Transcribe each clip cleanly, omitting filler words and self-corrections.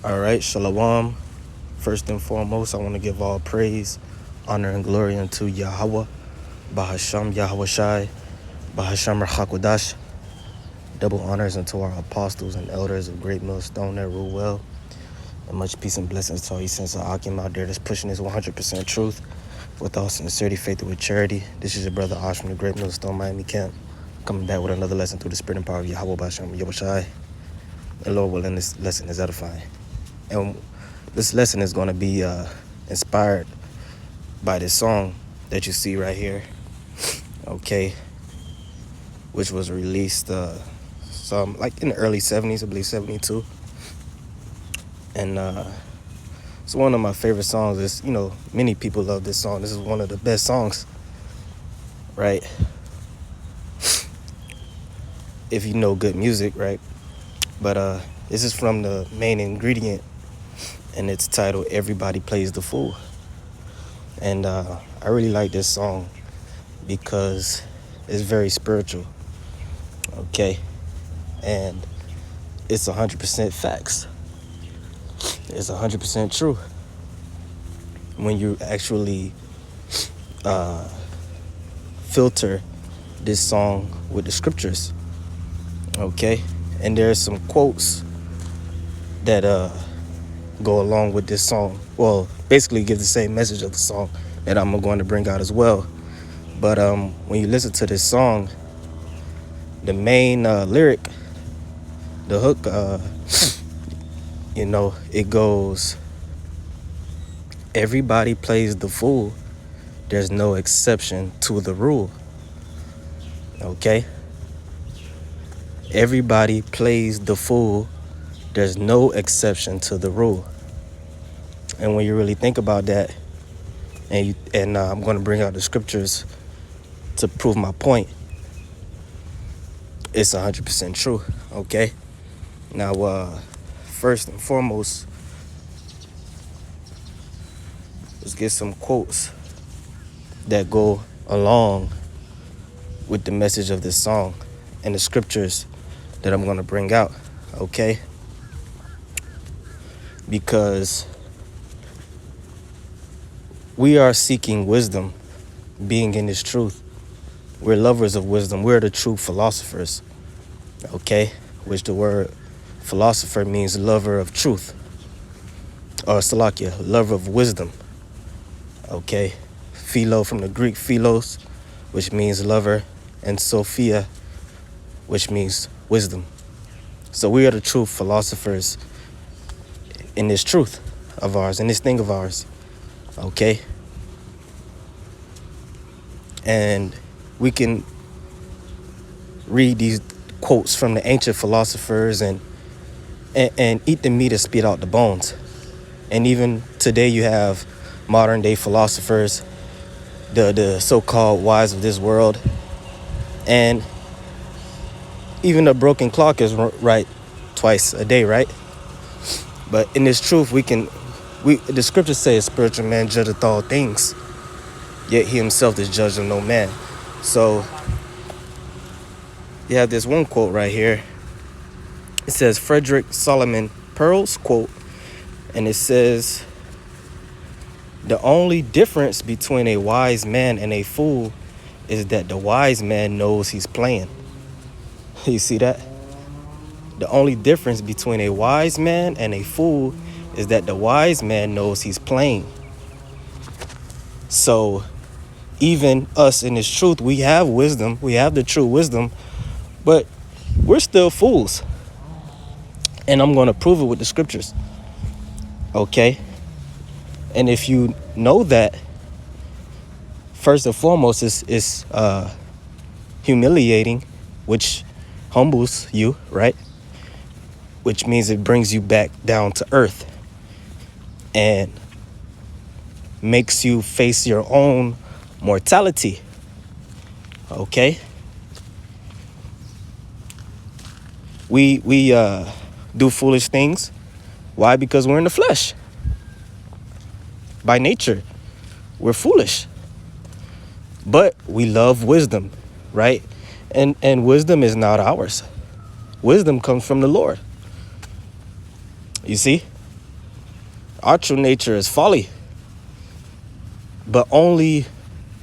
All right, Shalom. First and foremost, I want to give all praise, honor, and glory unto Yahweh, Bahasham Yahweh Shai, Bahasham Rachakodash. Double honors unto our apostles and elders of Great Millstone that rule well. And much peace and blessings to all you sons of Akim out there that's pushing this 100% truth with all sincerity, faith, and with charity. This is your brother Ash from the Great Millstone Miami Camp, coming back with another lesson through the spirit and power of Yahweh, Bahasham Yahweh Shai. And Lord willing, this lesson is edifying. And this lesson is going to be inspired by this song that you see right here, okay, which was released some like in the early 70s, I believe 72. And it's one of my favorite songs. It's, many people love this song. This is one of the best songs, right? If you know good music, right? But this is from the main ingredient, and it's titled Everybody Plays the Fool. And I really like this song because it's very spiritual, okay? And it's 100% facts. It's 100% true when you actually filter this song with the scriptures, okay? And there's some quotes that go along with this song. Well, basically give the same message of the song that I'm going to bring out as well. But when you listen to this song, the main lyric, the hook, it goes, everybody plays the fool. There's no exception to the rule. Okay? Everybody plays the fool. There's no exception to the rule. And when you really think about that, and I'm going to bring out the scriptures to prove my point, it's 100% true. Okay? Now, first and foremost, let's get some quotes that go along with the message of this song and the scriptures that I'm going to bring out, okay? Because we are seeking wisdom, being in this truth. We're lovers of wisdom. We're the true philosophers, okay? Which the word philosopher means lover of truth. Or Salakia, lover of wisdom, okay? Philo from the Greek philos, which means lover, and Sophia, which means wisdom. So we are the true philosophers in this truth of ours, in this thing of ours, okay? And we can read these quotes from the ancient philosophers and eat the meat and spit out the bones. And even today you have modern day philosophers, the so-called wise of this world, and even a broken clock is right twice a day, right? But in this truth, the scriptures say a spiritual man judgeth all things, yet he himself is judged of no man. So you have this one quote right here. It says Frederick Solomon Pearl's quote, and it says, the only difference between a wise man and a fool is that the wise man knows he's playing. You see that? The only difference between a wise man and a fool is that the wise man knows he's playing. So even us in this truth, we have wisdom, we have the true wisdom, but we're still fools. And I'm going to prove it with the scriptures. Okay? And if you know that, first and foremost, it's humiliating, which humbles you, right? Which means it brings you back down to earth and makes you face your own mortality. Okay? We do foolish things. Why? Because we're in the flesh. By nature, we're foolish. But we love wisdom, right? And wisdom is not ours. Wisdom comes from the Lord. You see? Our true nature is folly. But only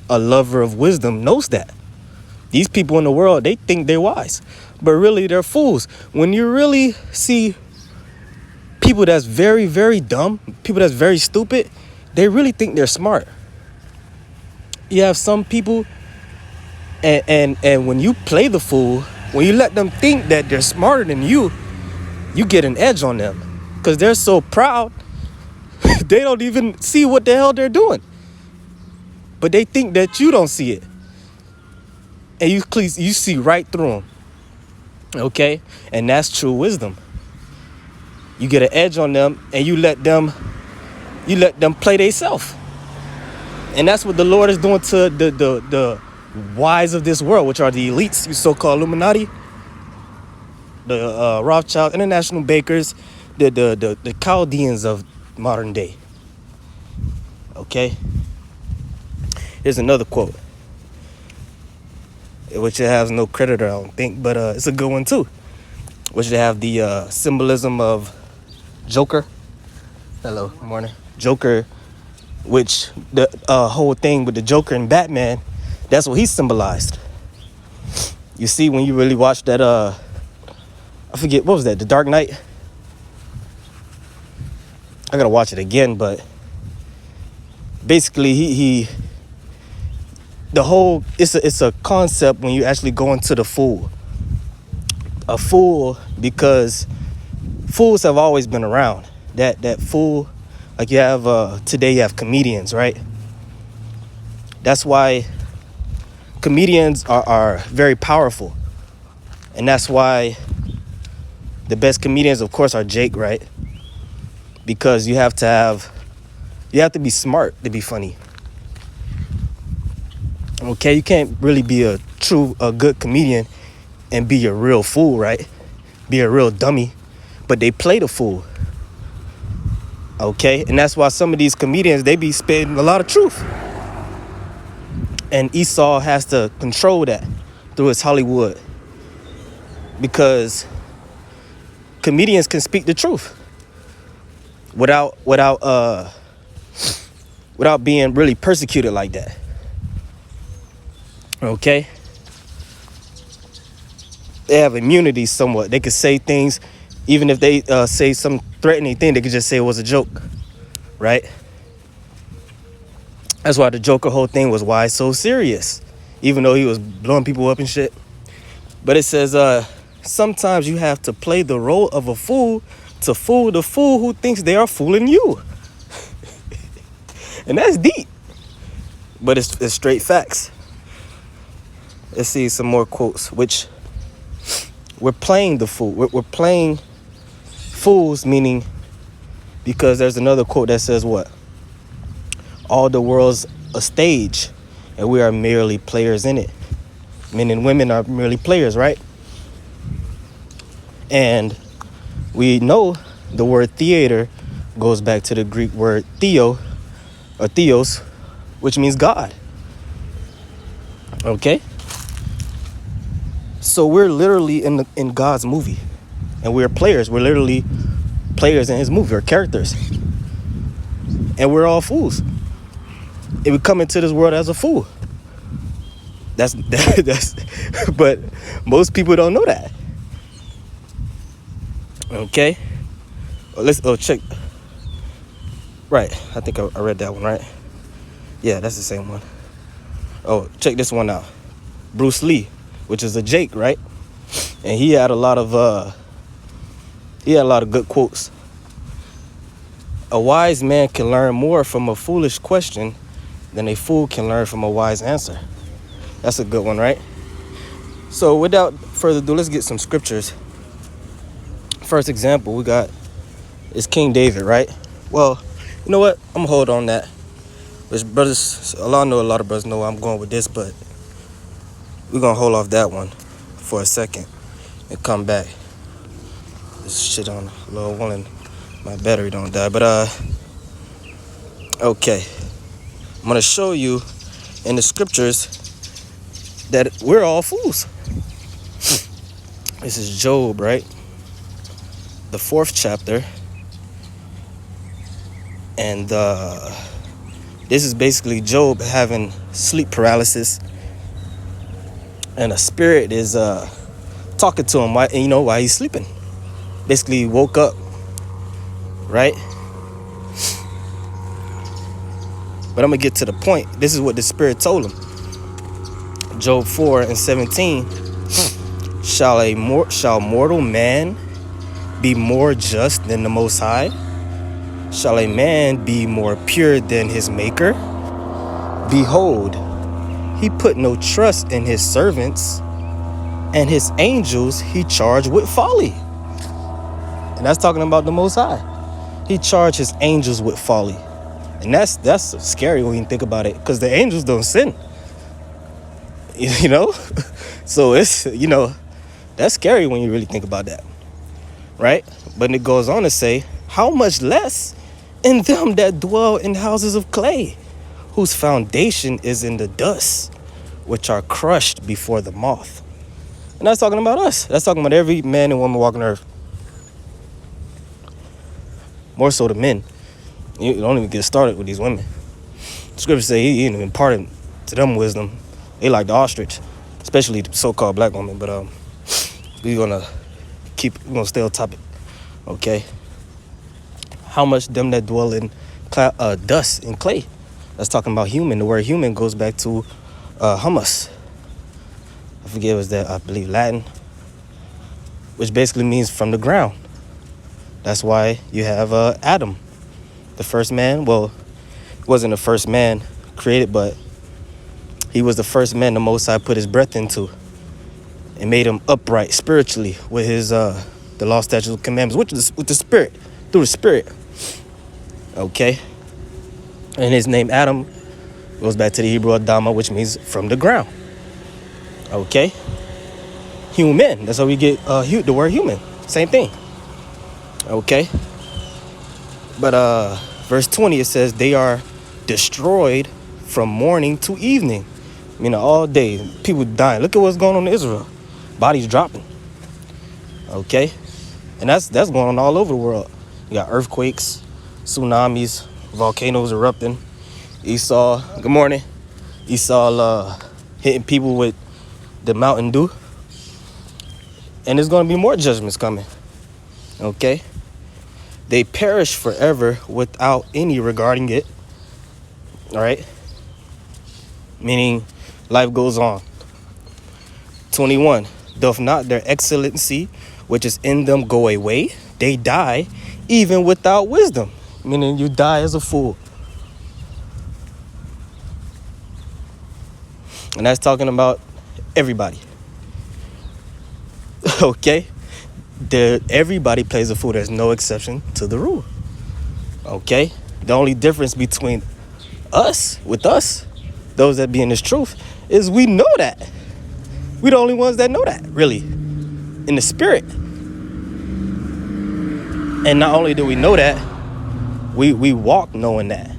a lover of wisdom knows that. These people in the world, they think they're wise, but really they're fools. When you really see people that's very, very dumb, people that's very stupid, they really think they're smart. You have some people, and when you play the fool, when you let them think that they're smarter than you get an edge on them because they're so proud, they don't even see what the hell they're doing. But they think that you don't see it. And you see right through them. Okay? And that's true wisdom. You get an edge on them and you let them play themselves. And that's what the Lord is doing to the wise of this world, which are the elites, you so-called Illuminati, the Rothschild, international bakers, the Chaldeans of modern day. Okay? Here's another quote, which it has no creditor, I don't think, but it's a good one too. Which they have the symbolism of Joker. Hello, good morning. Joker, which the whole thing with the Joker and Batman, that's what he symbolized. You see, when you really watch that, I forget, what was that, The Dark Knight? I gotta watch it again, but basically he the whole, it's a concept when you actually go into the fool. A fool, because fools have always been around. That fool, like you have today you have comedians, right? That's why comedians are very powerful. And that's why the best comedians, of course, are Jake, right? Because you have to be smart to be funny. Okay, you can't really be a good comedian and be a real fool, right? Be a real dummy. But they play the fool. Okay, and that's why some of these comedians, they be spitting a lot of truth. And Esau has to control that through his Hollywood. Because comedians can speak the truth without being really persecuted like that. Okay? They have immunity somewhat. They could say things, even if they say some threatening thing, they could just say it was a joke, right? That's why the Joker whole thing was why it's so serious, even though he was blowing people up and shit. But it says, sometimes you have to play the role of a fool to fool the fool who thinks they are fooling you. And that's deep. But it's straight facts. Let's see some more quotes, which we're playing the fool. We're playing fools, meaning, because there's another quote that says what? All the world's a stage, and we are merely players in it. Men and women are merely players, right? And we know the word theater goes back to the Greek word theo, or theos, which means God. Okay? So we're literally in God's movie, and we're players. We're literally players in his movie, or characters. And we're all fools. And we come into this world as a fool. That's but most people don't know that. Okay? Let's check. Right, I think I read that one, right? Yeah, that's the same one. Oh, check this one out. Bruce Lee, which is a Jake, right? And he had a lot of good quotes. A wise man can learn more from a foolish question than a fool can learn from a wise answer. That's a good one, right? So without further ado, let's get some scriptures. First example we got is King David, right? Well, you know what? I'm gonna hold on that. Which brothers, I know a lot of brothers know where I'm going with this, but we're gonna hold off that one for a second and come back. This shit on low one and my battery don't die. But okay. I'm gonna show you in the scriptures that we're all fools. This is Job, right? The 4th chapter. And this is basically Job having sleep paralysis, and a spirit is talking to him while he's sleeping. Basically, he woke up, right? But I'm gonna get to the point. This is what the spirit told him. Job 4:17. Shall mortal man be more just than the Most High? Shall a man be more pure than his maker? Behold, he put no trust in his servants, and his angels he charged with folly. And that's talking about the Most High. He charged his angels with folly. And that's scary when you think about it, because the angels don't sin. You know? So it's, that's scary when you really think about that. Right? But it goes on to say, how much less in them that dwell in houses of clay, whose foundation is in the dust, which are crushed before the moth. And that's talking about us. That's talking about every man and woman walking earth. More so the men. You don't even get started with these women. The scriptures say he ain't imparted to them wisdom. They like the ostrich, especially the so-called black woman. But we're gonna stay on topic. Okay. How much them that dwell in dust and clay? That's talking about human. The word human goes back to humus. I forget was that, I believe Latin, which basically means from the ground. That's why you have Adam, the first man. Well, he wasn't the first man created, but he was the first man the Most High put his breath into and made him upright spiritually with his the law, statutes, and commandments, with the spirit, through the spirit. Okay. And his name Adam goes back to the Hebrew Adama, which means from the ground. Okay. Human. That's how we get the word human. Same thing. Okay. But verse 20, it says they are destroyed from morning to evening. Meaning all day. People dying. Look at what's going on in Israel. Bodies dropping. Okay. And that's going on all over the world. You got earthquakes, tsunamis, volcanoes erupting. Esau, good morning. Esau hitting people with the Mountain Dew. And there's going to be more judgments coming. Okay. They perish forever without any regarding it. All right. Meaning life goes on. 21. Doth not their excellency, which is in them, go away? They die even without wisdom. Meaning you die as a fool. And that's talking about everybody. Okay? Everybody plays a fool. There's no exception to the rule. Okay? The only difference between us, those that be in this truth, is we know that. We the only ones that know that, really. In the spirit. And not only do we know that, we walk knowing that.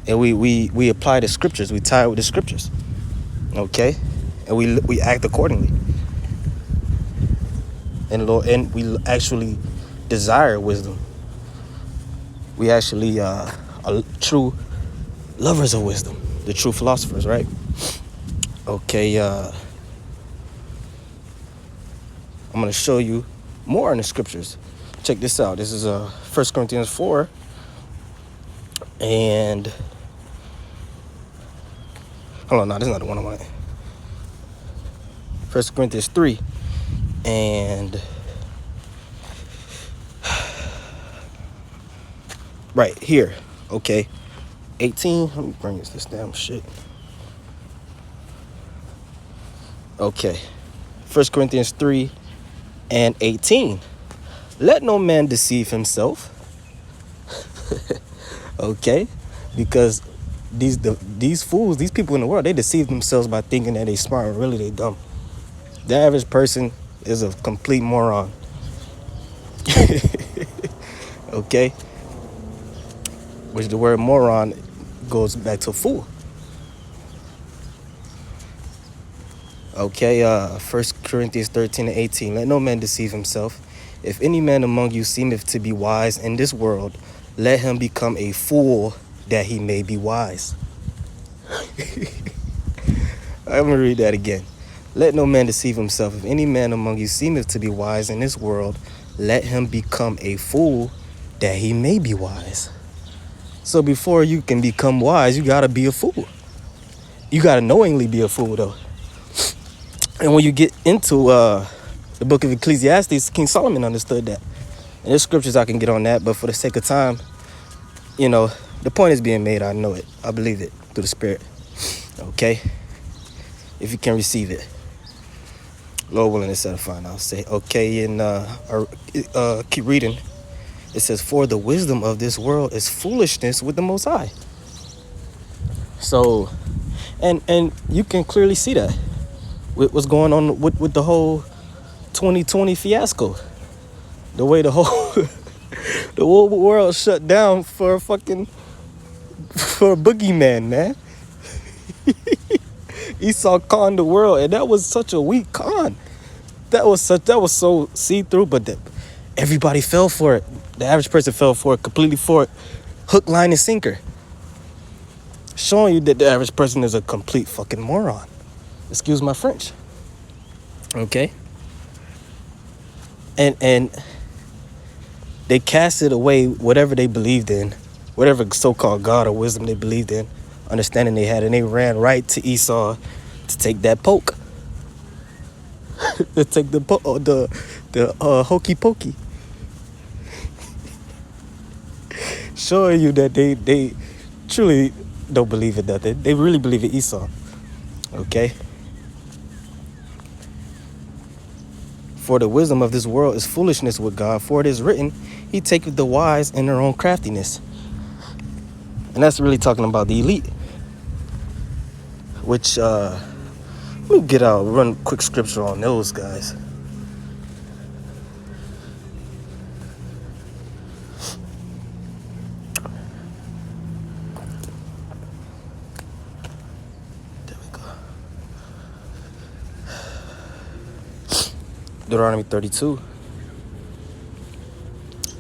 And we apply the scriptures. We tie it with the scriptures. Okay? And we act accordingly. And Lord, and we actually desire wisdom. We actually are true lovers of wisdom. The true philosophers, right? Okay, I'm going to show you more in the scriptures. Check this out. This is 1 Corinthians 4. And hold on, no, this is not the one I want. 1 Corinthians 3. And right here. Okay. 18. Let me bring this damn shit. Okay. 1 Corinthians 3 and 18. Let no man deceive himself. Okay? Because these fools, these people in the world, they deceive themselves by thinking that they smart and really they dumb. The average person is a complete moron. Okay? Which the word moron goes back to fool. Okay, 1 Corinthians 13 and 18. Let no man deceive himself. If any man among you seemeth to be wise in this world, let him become a fool that he may be wise. I'm going to read that again. Let no man deceive himself. If any man among you seemeth to be wise in this world, let him become a fool that he may be wise. So before you can become wise, you got to be a fool. You got to knowingly be a fool, though. And when you get into the book of Ecclesiastes, King Solomon understood that. And there's scriptures I can get on that, but for the sake of time, you know, the point is being made. I know it. I believe it through the Spirit. Okay? If you can receive it. Lord willing, it's edifying. I'll say, okay, and keep reading. It says, for the wisdom of this world is foolishness with the Most High. So, and you can clearly see that with what's going on with the whole 2020 fiasco. The way the whole world shut down for a boogeyman, man. Esau conned the world, and that was such a weak con. That was so see-through, but everybody fell for it. The average person fell for it, completely for it. Hook, line, and sinker. Showing you that the average person is a complete fucking moron. Excuse my French. Okay? And they casted away whatever they believed in, whatever so-called God or wisdom they believed in, understanding they had, and they ran right to Esau to take that poke. To take the hokey pokey. Showing you that they truly don't believe in that. They really believe in Esau. Okay? For the wisdom of this world is foolishness with God, for it is written, he taketh the wise in their own craftiness. And that's really talking about the elite. Which, let me run quick scripture on those guys. There we go. Deuteronomy 32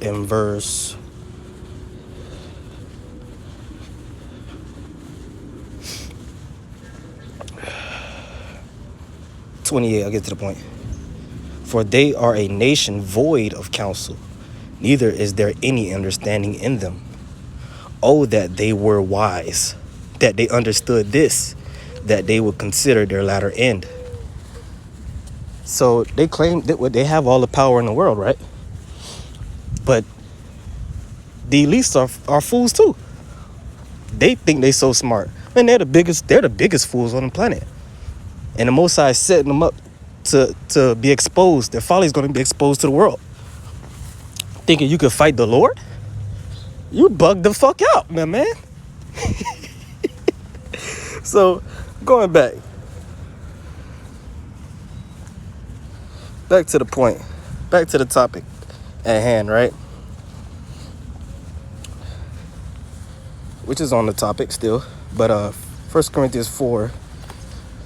in verse 28, I'll get to the point. For they are a nation void of counsel, neither is there any understanding in them. Oh, that they were wise, that they understood this, that they would consider their latter end. So they claim that they have all the power in the world, right? But the elites are fools too. They think they so smart. Man, they're the biggest fools on the planet. And the Most High is setting them up to be exposed. Their folly is going to be exposed to the world. Thinking you could fight the Lord? You bugged the fuck out, man. So, going back to the point. Back to the topic at hand, right? Which is on the topic still. But 1 Corinthians 4...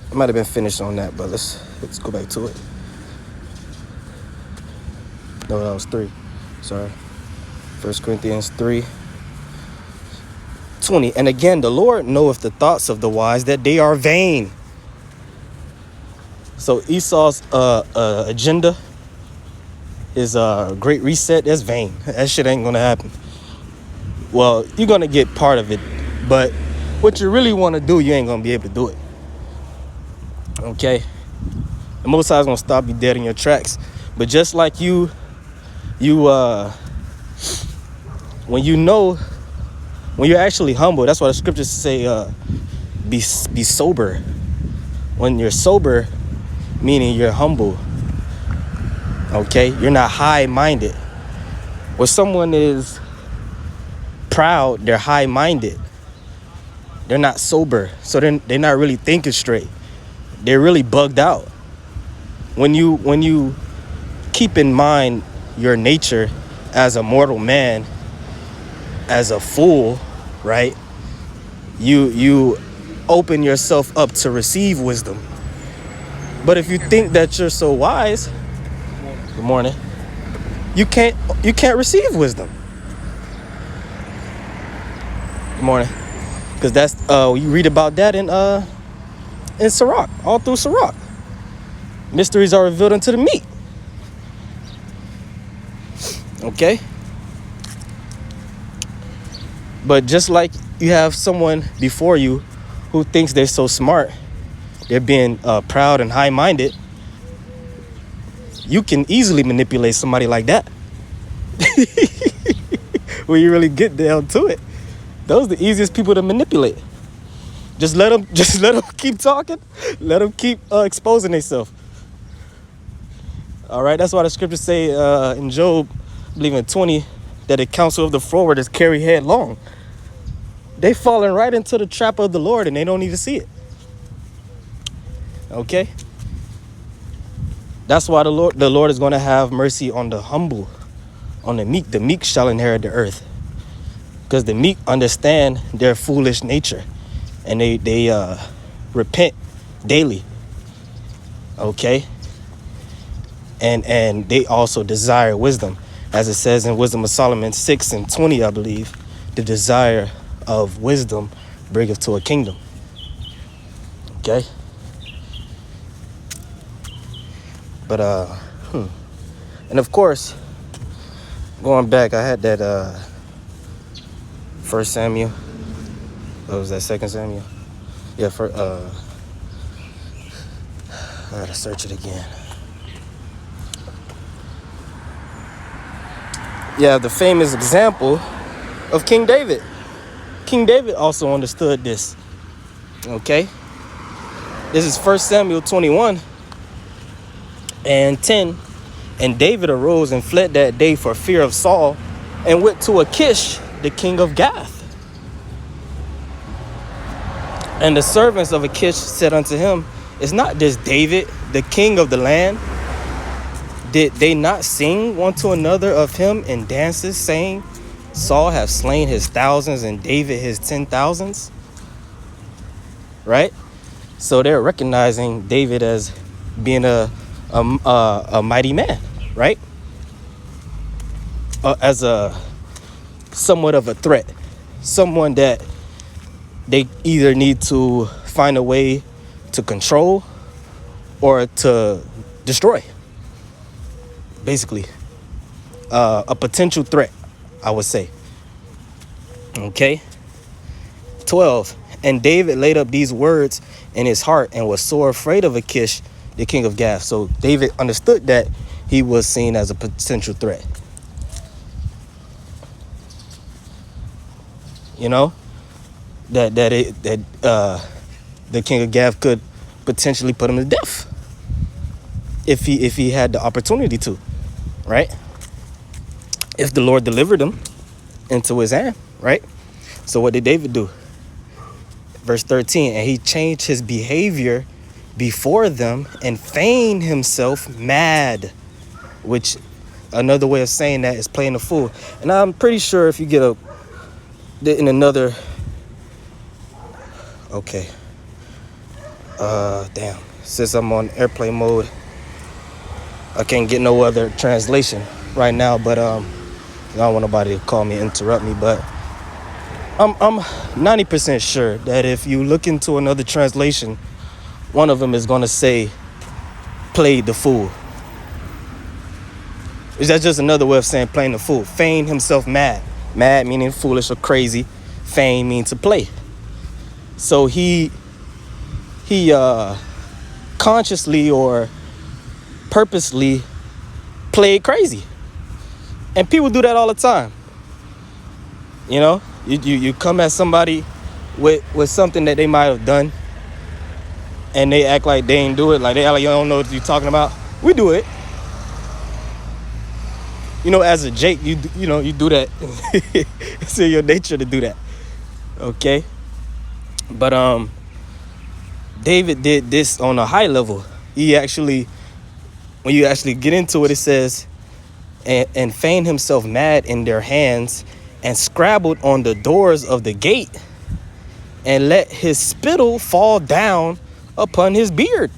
I might have been finished on that, but let's go back to it. No, that was 3. Sorry. 1 Corinthians 3:20. And again, the Lord knoweth the thoughts of the wise, that they are vain. So Esau's agenda, his great reset, that's vain. That shit ain't gonna happen. Well, you're gonna get part of it, but what you really want to do, you ain't gonna be able to do it. Okay, the Most High is gonna stop you dead in your tracks. But just like when you're actually humble, that's why the scriptures say be sober. When you're sober, meaning you're humble. Okay, you're not high-minded. When someone is proud, they're high-minded. They're not sober, so they're not really thinking straight. They're really bugged out. When you keep in mind your nature as a mortal man, as a fool, right? You open yourself up to receive wisdom. But if you think that you're so wise, good morning. you can't receive wisdom. Good morning. Because that's you read about that in Sirach, all through Sirach. Mysteries are revealed unto the meek. Okay? But just like you have someone before you who thinks they're so smart, they're being proud and high-minded, you can easily manipulate somebody like that. When you really get down to it, those are the easiest people to manipulate. Just let them keep talking. Let them keep exposing themselves. All right, that's why the scriptures say in Job, I believe in 20, that the counsel of the forward is carried headlong. They falling right into the trap of the Lord and they don't even see it. Okay? That's why the Lord is going to have mercy on the humble, on the meek. The meek shall inherit the earth. Because the meek understand their foolish nature and they repent daily. Okay? And they also desire wisdom. As it says in Wisdom of Solomon 6:20, I believe, the desire of wisdom bringeth to a kingdom. Okay? But and of course, going back, I had that 1 Samuel. What was that, 2 Samuel? Yeah, I gotta search it again. Yeah, the famous example of King David. King David also understood this. Okay? This is 1 Samuel 21:10. And David arose and fled that day for fear of Saul and went to Achish, the king of Gath. And the servants of Achish said unto him, is not this David, the king of the land? Did they not sing one to another of him in dances, saying, Saul hath slain his thousands and David his 10,000s? Right? So they're recognizing David as being a mighty man, right? As a somewhat of a threat, someone that they either need to find a way to control or to destroy. Basically, a potential threat, I would say. Okay. 12. And David laid up these words in his heart and was sore afraid of Achish, the king of Gath. So David understood that he was seen as a potential threat. You know, that the king of Gath could potentially put him to death if he had the opportunity to, right? If the Lord delivered him into his hand, right? So what did David do? Verse 13, and he changed his behavior before them and feigned himself mad, which another way of saying that is playing a fool. And I'm pretty sure if you get in another, okay, damn, since I'm on airplane mode, I can't get no other translation right now, but I don't want nobody to call me and interrupt me, but I'm 90% sure that if you look into another translation, one of them is going to say, played the fool. Is that just another way of saying playing the fool? Feign himself mad. Mad meaning foolish or crazy. Feign means to play. So he consciously or purposely played crazy. And people do that all the time. You know, you come at somebody with something that they might have done and they act like they ain't do it, like they act like you don't know what you're talking about. We do it. You know, as a Jake, you do that. It's in your nature to do that. Okay? But David did this on a high level. He actually, when you actually get into it, it says, and feigned himself mad in their hands and scrabbled on the doors of the gate and let his spittle fall down upon his beard.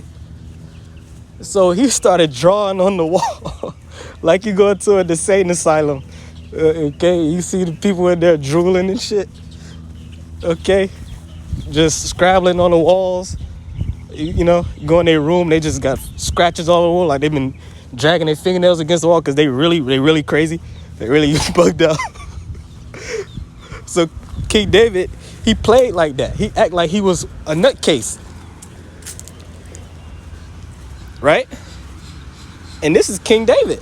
So he started drawing on the wall. Like you go to a insane asylum. Okay, you see the people in there drooling and shit. Okay, just scrabbling on the walls. You know, you go in their room, they just got scratches all over, like they've been dragging their fingernails against the wall because they really crazy. They really bugged out. So King David, he played like that. He act like he was a nutcase, right? And this is King David,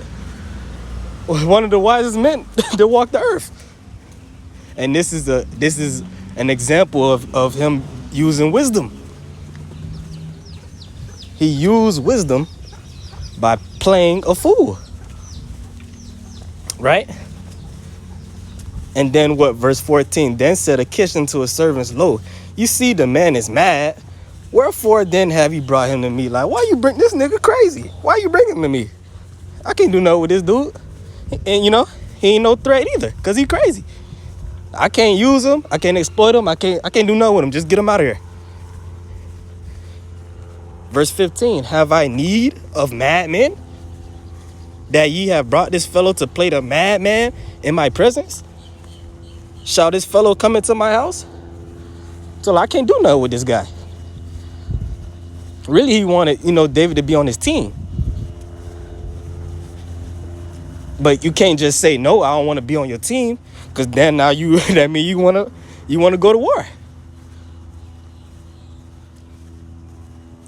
one of the wisest men that walked the earth. And this is an example of him using wisdom. He used wisdom by playing a fool, right? And then what, verse 14, then said Achish unto his servants, lo, you see the man is mad. Wherefore then have you brought him to me? Like, why you bring this nigga crazy? Why you bring him to me? I can't do nothing with this dude. And you know, he ain't no threat either, because he crazy. I can't use him. I can't exploit him. I can't do nothing with him. Just get him out of here. Verse 15, have I need of madmen, that ye have brought this fellow to play the madman in my presence? Shall this fellow come into my house? So I can't do nothing with this guy. Really, he wanted, David to be on his team. But you can't just say, no, I don't want to be on your team, because then now that means you want to go to war.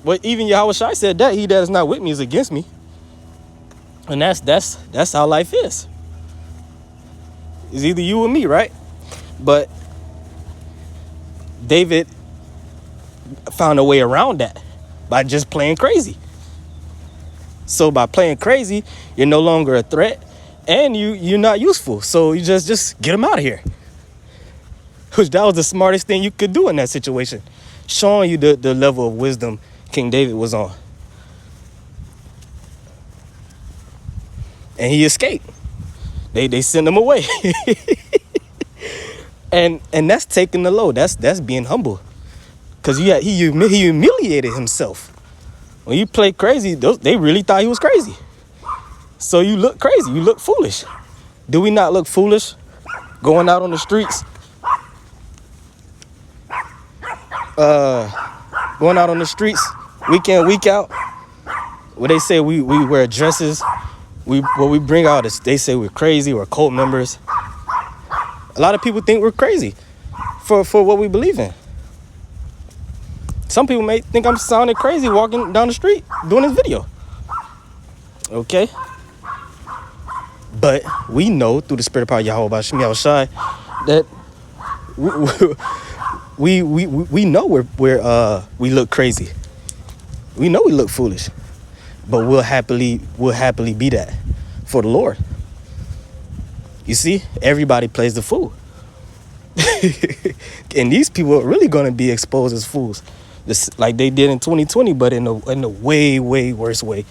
But even Yahushua said that he that is not with me is against me. And that's how life is. It's either you or me, right? But David found a way around that by just playing crazy. So by playing crazy, you're no longer a threat and you're not useful. So you just get him out of here. Which that was the smartest thing you could do in that situation. Showing you the level of wisdom King David was on. And he escaped. They sent him away. and that's taking the load. That's being humble. Because he humiliated himself. When you play crazy, they really thought he was crazy. So you look crazy. You look foolish. Do we not look foolish going out on the streets? Going out on the streets week in, week out, where they say we wear dresses, we bring out is they say we're crazy, we're cult members. A lot of people think we're crazy for what we believe in. Some people may think I'm sounding crazy walking down the street doing this video. Okay? But we know through the spirit of power Yahweh B'Shem Yahushai that we know we look crazy. We know we look foolish, but we'll happily be that for the Lord. You see, everybody plays the fool. And these people are really going to be exposed as fools, like they did in 2020, but in a way worse way.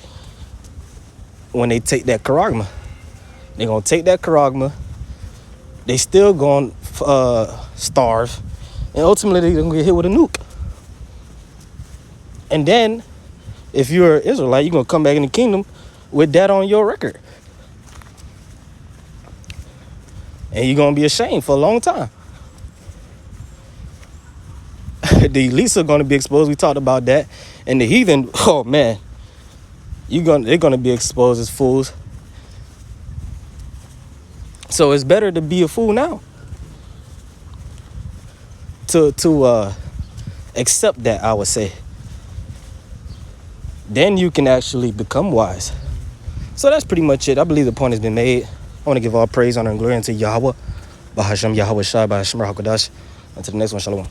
When they take that charagma, they're going to take that charagma. They still going to starve, and ultimately they're going to get hit with a nuke. And then, if you're an Israelite, you're going to come back in the kingdom with that on your record. And you're going to be ashamed for a long time. The elites are going to be exposed. We talked about that. And the heathen, oh man, they're going to be exposed as fools. So it's better to be a fool now. To accept that, I would say. Then you can actually become wise. So that's pretty much it. I believe the point has been made. I want to give all praise, honor, and glory unto Yahweh. Bahasham Yahweh Shai, Bahasham Hakodash. Until the next one, Shalom.